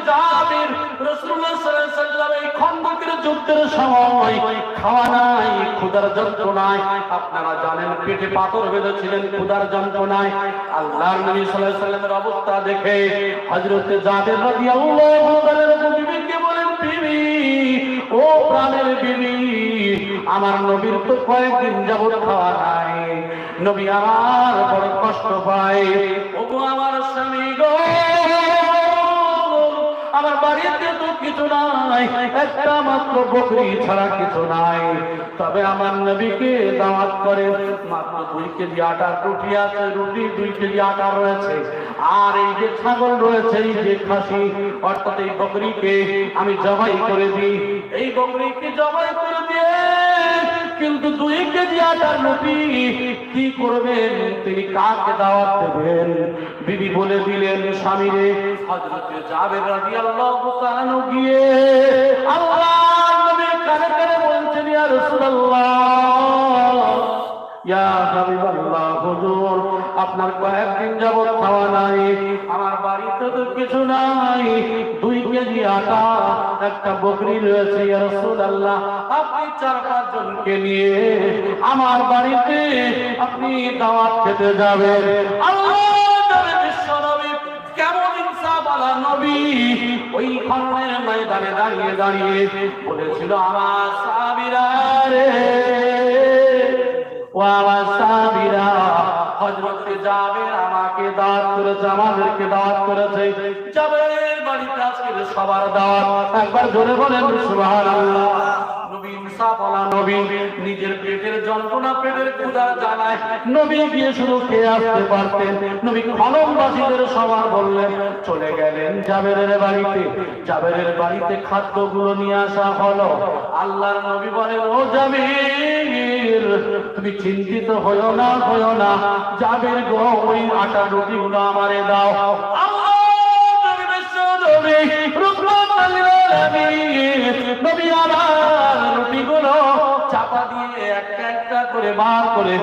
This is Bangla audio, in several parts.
জাবির রাসূলুল্লাহ সাল্লাল্লাহু আলাইহি ওয়াসাল্লাম এই খন্দকের যুদ্ধের সময় খাওয়া নাই, ক্ষুধার যন্ত্রণায়, আপনারা জানেন পেটে পাথর বেঁধেছিলেন ক্ষুধার যন্ত্রণায়। আল্লাহর নবী সাল্লাল্লাহু আলাইহি ওয়াসাল্লামের অবস্থা দেখে হযরত জাবির রাদিয়াল্লাহু তাআলা বিবিকে বলেন, বিবি ও প্রাণের বিবি, আমার নবীর তো কয়েকদিন যাবত খাওয়া নাই, নবী আমার বড় কষ্ট পায়। ওগো আমার স্বামী গো, আমার বাড়িতে তো কিছু নাই, একটা মাত্র বকরি ছাড়া কিছু নাই, তবে আমার নবীকে দাওয়াত করে মাত্র 2 কেজি আটার রুটি আছে, রুটি 2 কেজি আটা রয়েছে, আর এই যে ছাগল রয়েছে, এই যে খাসি অর্থাৎ এই বকরিকে আমি জবাই করে দিই। এই বকরিকে জবাই করে দিয়ে কিন্তু 2 কেজি আটার রুটি কি করবেন, তিনি কাকে দাওয়াত দেবেন? বিবি বলে দিলেন, স্বামীরে হযরত জাবের রাদিয়াল্লাহু তাআলা গিয়ে আল্লাহর নবীর কানে কানে বলছেন, ইয়া রাসূলুল্লাহ, ইয়া হাবিবাল্লাহ, হুজুর আপনার কয়েকদিন যাবত খাওয়া নাই, আমার বাড়িতে তো কিছু নাই, 2 কেজি আটা, একটা বকরি রয়েছে, ইয়া রাসূলুল্লাহ আপনি 4-5 জনকে নিয়ে আমার বাড়িতে আপনি দাওয়াত খেতে যাবেন। আল্লাহর বিশ্ব নবী কেমন ইনসাফওয়ালা নবী, ওই খননের ময়দানে দাঁড়িয়ে দাঁড়িয়ে বলেছিল, আমার সাহাবীরা রে, ও আমার সাহাবীরা, হযরত জাবের আমাকে দাওয়াত করেছে, আমাদেরকে দাওয়াত করেছে, জাবের বাড়িতে আজকে সবার দাওয়াত, একবার জোরে বলেন সুবহানাল্লাহ। নবী ইনসাফওয়ালা নবী, নিজের পেটের যন্ত্রণা, পেটের ক্ষুধা জানায় নবী গিয়ে শুধু খেয়ে আসতে পারতেন। নবী খননবাসীদের সবার বললেন, চলে গেলেন জাবেরের বাড়িতে। জাবেরের বাড়িতে খাদ্যগুলো নিয়ে আসা হলো। আল্লাহর নবী বলেন, ও জাবির, তুমি চিন্তিত হইও না, হইও না, জাবির গো, ওই আটা রুটিগুলো আমারে দাও। নবী আমার রুটিগুলো চাপা দিয়ে একটা একটা করে বার করে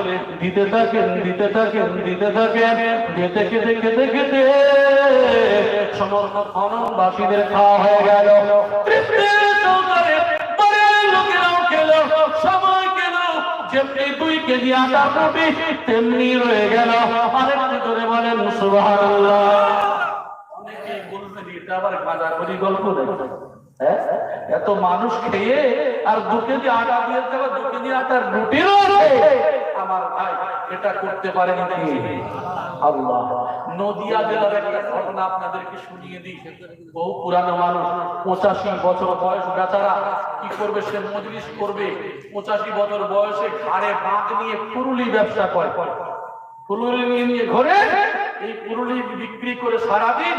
দিতে থাকেন, দিতে থাকেন, দিতে থাকেন, খেতে খেতে খেতে খেতে সমস্ত খননবাসীদের খাওয়া হয়ে গেল। লোকেরাও খেলো, সবাই খেলো, যেমনি 2 কেজি আটা রুটি তেমনি রয়ে গেল। আরেকটু করে বলেন সুবহানাল্লাহ। অনেকেই বলবেন এটা আবার গাঁজাখড়ি গল্প দেখো, এত মানুষ খেয়ে আর 2 কেজি আটা দিয়েছে, 2 কেজি আটার রুটিও আছে। আমার ভাই, এটা করতে পারেন কি আল্লাহ। নদিয়া জেলার একটা ঘটনা আপনাদেরকে শুনিয়ে দিই। বহু পুরানো মানুষ, 85 বছর বয়স, বেচারা কি করবে, সে মজলিস করবে, 85 বছর বয়সে ঘাড়ে বাঁক নিয়ে পুরুলি ব্যবসা করে, পুরুলি নিয়ে ঘরে এই পুরুলি বিক্রি করে সারাদিন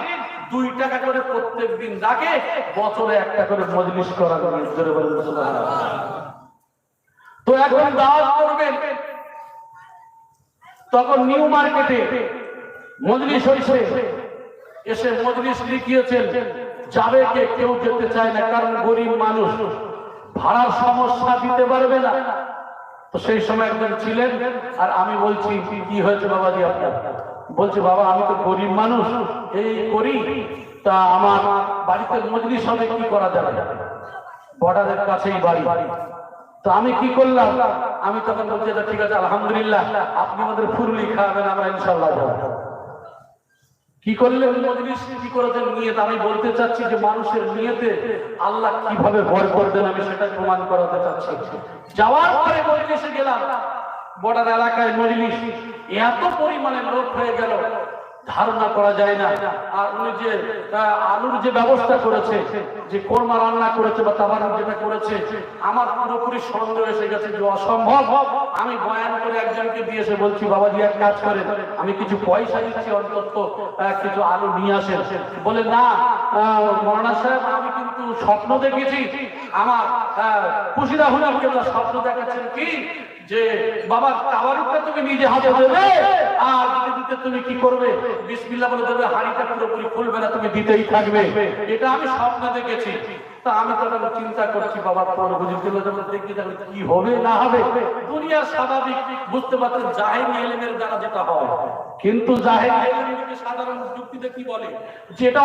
2 টাকা করে প্রত্যেক দিন ডাকে, বছরে একটা করে মজলিস করা। তো এখন দাওয়াত করবেন, তখন নিউ মার্কেটে মজলিস হয়েছে, এসে মজলিস লিখিয়েছেন, যাবে কে, কেউ যেতে চায় না, কারণ গরিব মানুষ, ভাড়ার সমস্যা দিতে পারবে না। তো সেই সময় একজন ছিলেন, আর আমি বলছি, কি হয়েছে বাবাজি আপনার? বলছে, বাবা আমি তো গরিব মানুষ, এই করি, তা আমার বাড়িতে মজলিস হবে, কি করা যাবে? বর্ডারের কাছেই বাড়ি, তো আমি কি করলাম? আমি তখন বলছি, ঠিক আছে আলহামদুলিল্লাহ, আপনি আমাদের ফুরুলি খাওয়াবেন, আমরা ইনশাআল্লাহ যাব। কি করলেন? মজলিস কি করেছেন নিয়ত। আমি বলতে চাচ্ছি যে মানুষের নিয়তে আল্লাহ কিভাবে বরকত দেন, আমি সেটা প্রমাণ করাতে চাচ্ছি। যাওয়ার পরে মজলিসে গেলাম, বর্ডার এলাকায় মজলিস, এত পরিমাণে লোক হয়ে গেল, ধারণা করা যায় না। আর উনি যে আলুর যে ব্যবস্থা করেছে, যে কোরমা রান্না করেছে বা তাবারুক যেটা করেছে, আমার পুরোপুরি সন্দেহ এসে গেছে যে অসম্ভব। আমি বয়ান করে একজনকে দিয়েছে, বলছি বাবাজি এক কাজ করেন, আমি কিছু পয়সা দিচ্ছি, অন্তত কিছু আলু নিয়ে আসেন। বলে, না মৌলানা সাহেব, আমি কিন্তু স্বপ্ন দেখেছি। আমার খুশিরা হুনার কেবলা স্বপ্ন দেখাচ্ছেন কি, যে বাবা তাবারুকটা তুমি নিজে হাতে দেবে, আর দিতে দিতে তুমি কি করবে, বিসমিল্লাহ বলে দেবে, হাড়িটা পুরোপুরি খুলবে না, তুমি দিতেই থাকবে। এটা আমি স্বপ্ন দেখেছি। তা আমি তখন চিন্তা করছি, বাবা তোমার বুঝে দিল, যখন দেখি তাহলে কি হবে না হবে। দুনিয়ার স্বাভাবিক, বুঝতে পারছেন, জাহেরি ইলমের দ্বারা যেটা হয়, কিন্তু জাহেরি ইলমকে সাধারণ যুক্তিতে কি বলে, যেটা